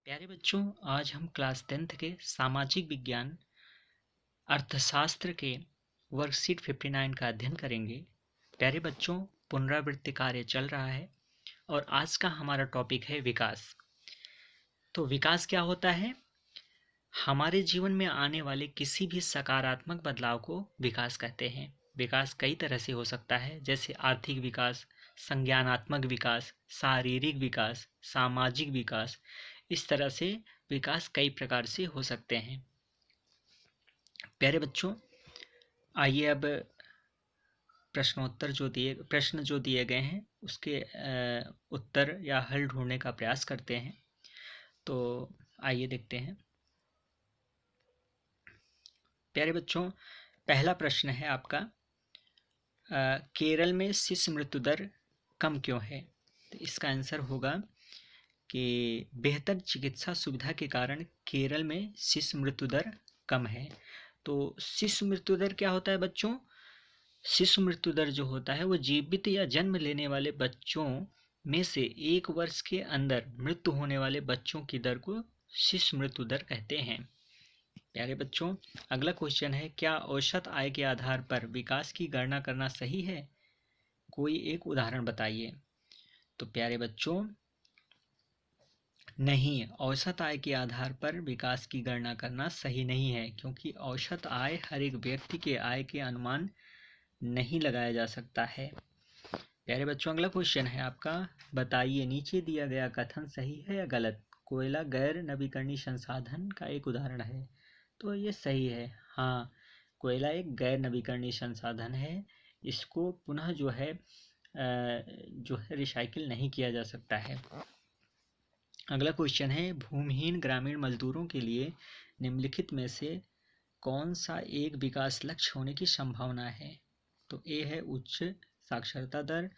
प्यारे बच्चों, आज हम क्लास 10th के सामाजिक विज्ञान अर्थशास्त्र के वर्कशीट 59 का अध्ययन करेंगे। प्यारे बच्चों, पुनरावृत्ति कार्य चल रहा है और आज का हमारा टॉपिक है विकास। तो विकास क्या होता है? हमारे जीवन में आने वाले किसी भी सकारात्मक बदलाव को विकास कहते हैं। विकास कई तरह से हो सकता है, जैसे आर्थिक विकास, संज्ञानात्मक विकास, शारीरिक विकास, सामाजिक विकास। इस तरह से विकास कई प्रकार से हो सकते हैं। प्यारे बच्चों, आइए अब प्रश्न जो दिए गए हैं उसके उत्तर या हल ढूंढने का प्रयास करते हैं। तो आइए देखते हैं। प्यारे बच्चों, पहला प्रश्न है आपका, केरल में शिशु मृत्यु दर कम क्यों है? तो इसका आंसर होगा कि बेहतर चिकित्सा सुविधा के कारण केरल में शिशु मृत्यु दर कम है। तो शिशु मृत्यु दर क्या होता है बच्चों? शिशु मृत्यु दर जो होता है वो जीवित या जन्म लेने वाले बच्चों में से 1 वर्ष के अंदर मृत्यु होने वाले बच्चों की दर को शिशु मृत्यु दर कहते हैं। प्यारे बच्चों, अगला क्वेश्चन है, क्या औसत आय के आधार पर विकास की गणना करना सही है? कोई एक उदाहरण बताइए। तो प्यारे बच्चों, नहीं, औसत आय के आधार पर विकास की गणना करना सही नहीं है, क्योंकि औसत आय हर एक व्यक्ति के आय के अनुमान नहीं लगाया जा सकता है। प्यारे बच्चों, अगला क्वेश्चन है आपका, बताइए नीचे दिया गया कथन सही है या गलत? कोयला गैर नवीकरणीय संसाधन का एक उदाहरण है। तो ये सही है। हाँ, कोयला एक गैर नवीकरणीय संसाधन है। इसको पुनः जो है रिसाइकिल नहीं किया जा सकता है। अगला क्वेश्चन है, भूमिहीन ग्रामीण मजदूरों के लिए निम्नलिखित में से कौन सा एक विकास लक्ष्य होने की संभावना है? तो ए है उच्च साक्षरता दर,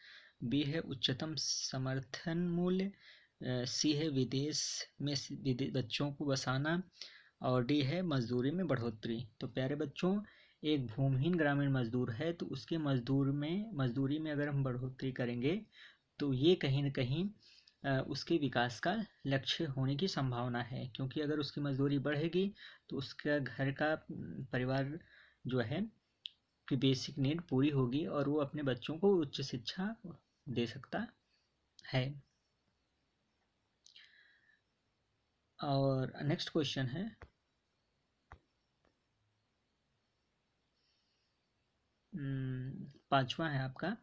बी है उच्चतम समर्थन मूल्य, सी है विदेश में बच्चों को बसाना, और डी है मजदूरी में बढ़ोतरी। तो प्यारे बच्चों, एक भूमिहीन ग्रामीण मजदूर है तो उसके मजदूरी में अगर हम बढ़ोतरी करेंगे तो ये कहीं ना कहीं उसके विकास का लक्ष्य होने की संभावना है, क्योंकि अगर उसकी मजदूरी बढ़ेगी तो उसका घर का परिवार जो है कि बेसिक नीड पूरी होगी और वो अपने बच्चों को उच्च शिक्षा दे सकता है। और नेक्स्ट क्वेश्चन है, पांचवा है आपका,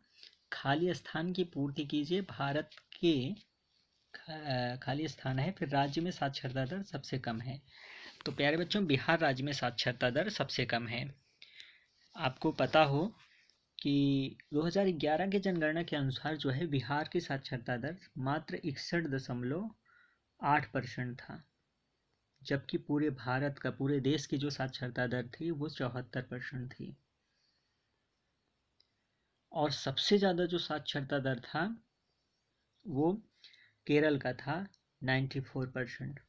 खाली स्थान की पूर्ति कीजिए। भारत के खाली स्थान है, फिर राज्य में साक्षरता दर सबसे कम है। तो प्यारे बच्चों, बिहार राज्य में साक्षरता दर सबसे कम है। आपको पता हो कि 2011 के जनगणना के अनुसार जो है बिहार की साक्षरता दर मात्र 61.8% था, जबकि पूरे भारत का, पूरे देश की जो साक्षरता दर थी वो 74% थी। और सबसे ज़्यादा जो साक्षरता दर था वो केरल का था, 94%।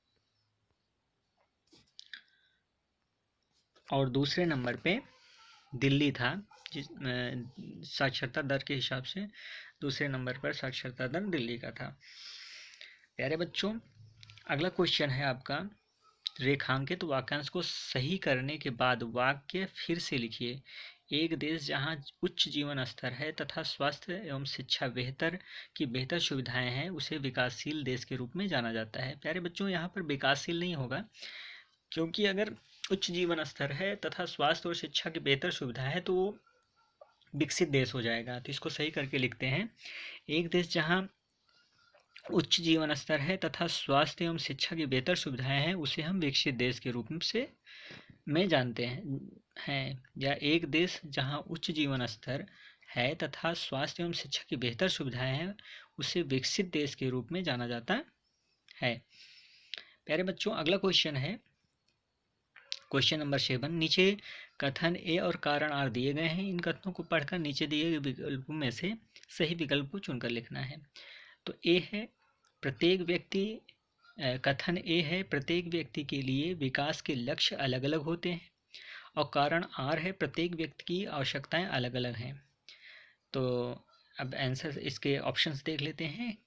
और दूसरे नंबर पे दिल्ली था, जिस साक्षरता दर के हिसाब से दूसरे नंबर पर साक्षरता दर दिल्ली का था। प्यारे बच्चों, अगला क्वेश्चन है आपका, रेखांकित वाक्यांश को सही करने के बाद वाक्य फिर से लिखिए। एक देश जहां उच्च जीवन स्तर है तथा स्वास्थ्य एवं शिक्षा बेहतर सुविधाएं हैं उसे विकासशील देश के रूप में जाना जाता है। प्यारे बच्चों, यहाँ पर विकासशील नहीं होगा, क्योंकि अगर उच्च जीवन स्तर है तथा स्वास्थ्य और शिक्षा की बेहतर सुविधा है तो वो विकसित देश हो जाएगा। तो इसको सही करके लिखते हैं, एक देश जहां उच्च जीवन स्तर है तथा स्वास्थ्य एवं शिक्षा की बेहतर सुविधाएं हैं उसे हम विकसित देश के रूप में जानते हैं। या एक देश जहां उच्च जीवन स्तर है तथा स्वास्थ्य एवं शिक्षा की बेहतर सुविधाएं हैं उसे विकसित देश के रूप में जाना जाता है। प्यारे बच्चों, अगला क्वेश्चन है क्वेश्चन नंबर 7। नीचे कथन ए और कारण आर दिए गए हैं, इन कथनों को पढ़कर नीचे दिए गए विकल्पों में से सही विकल्प को चुनकर लिखना है। तो ए है कथन ए है, प्रत्येक व्यक्ति के लिए विकास के लक्ष्य अलग अलग होते हैं। और कारण आर है, प्रत्येक व्यक्ति की आवश्यकताएं अलग अलग हैं। तो अब आंसर इसके ऑप्शंस देख लेते हैं।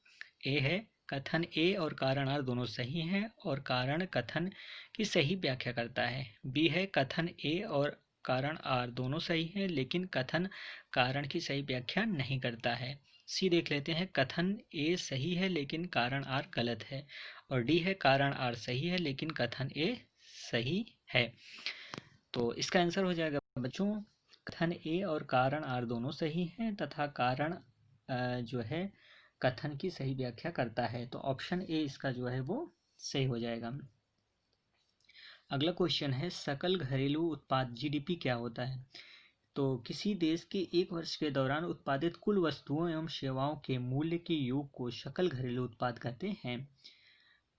ए है कथन ए और कारण आर दोनों सही हैं और कारण कथन की सही व्याख्या करता है। बी है कथन ए और कारण आर दोनों सही हैं लेकिन कथन कारण की सही व्याख्या नहीं करता है। सी देख लेते हैं, कथन ए सही है लेकिन कारण आर गलत है। और डी है कारण आर सही है लेकिन कथन ए सही है। तो इसका आंसर हो जाएगा बच्चों, कथन ए और कारण आर दोनों सही हैं तथा कारण जो है कथन की सही व्याख्या करता है। तो ऑप्शन ए इसका जो है वो सही हो जाएगा। अगला क्वेश्चन है, सकल घरेलू उत्पाद जीडीपी क्या होता है? तो किसी देश के एक वर्ष के दौरान उत्पादित कुल वस्तुओं एवं सेवाओं के मूल्य के योग को सकल घरेलू उत्पाद कहते हैं।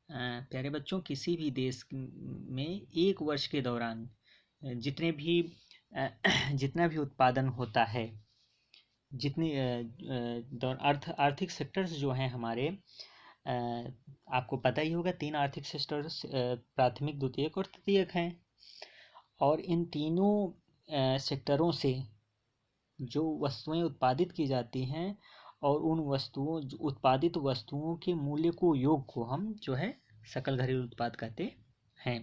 प्यारे बच्चों, किसी भी देश में एक वर्ष के दौरान जितने भी जितना भी उत्पादन होता है, जितनी आर्थिक सेक्टर्स जो हैं हमारे, आपको पता ही होगा 3 आर्थिक सेक्टर्स प्राथमिक, द्वितीयक और तृतीयक हैं। और इन तीनों सेक्टरों से जो वस्तुएं उत्पादित की जाती हैं और उन वस्तुओं उत्पादित वस्तुओं के मूल्य को योग को हम जो है सकल घरेलू उत्पाद कहते हैं।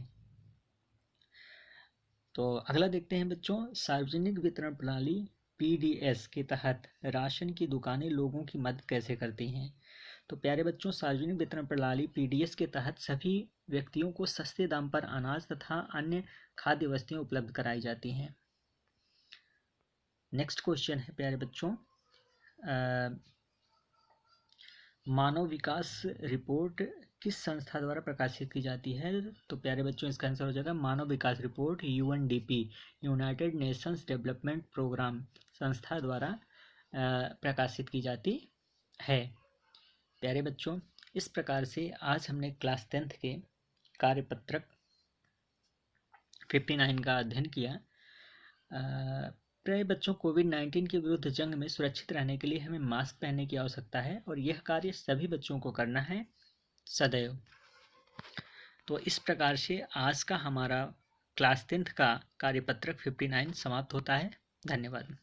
तो अगला देखते हैं बच्चों, सार्वजनिक वितरण प्रणाली पीडीएस के तहत राशन की दुकानें लोगों की मदद कैसे करती हैं? तो प्यारे बच्चों, सार्वजनिक वितरण प्रणाली पीडीएस के तहत सभी व्यक्तियों को सस्ते दाम पर अनाज तथा अन्य खाद्य वस्तुएं उपलब्ध कराई जाती हैं। नेक्स्ट क्वेश्चन है प्यारे बच्चों, मानव विकास रिपोर्ट किस संस्था द्वारा प्रकाशित की जाती है? तो प्यारे बच्चों, इसका आंसर हो जाएगा मानव विकास report UNDP, United Nations Development Programme संस्था द्वारा प्रकाशित की जाती है। प्यारे बच्चों, इस प्रकार से आज हमने क्लास 10th के कार्यपत्रक 59 का अध्ययन किया। प्यारे बच्चों, कोविड-19 के विरुद्ध जंग में सुरक्षित रहने के लिए हमें मास्क पहनने की आवश्यकता है और यह कार्य सभी बच्चों को करना है सदैव। तो इस प्रकार से आज का हमारा क्लास 10th का कार्यपत्रक 59 समाप्त होता है। धन्यवाद।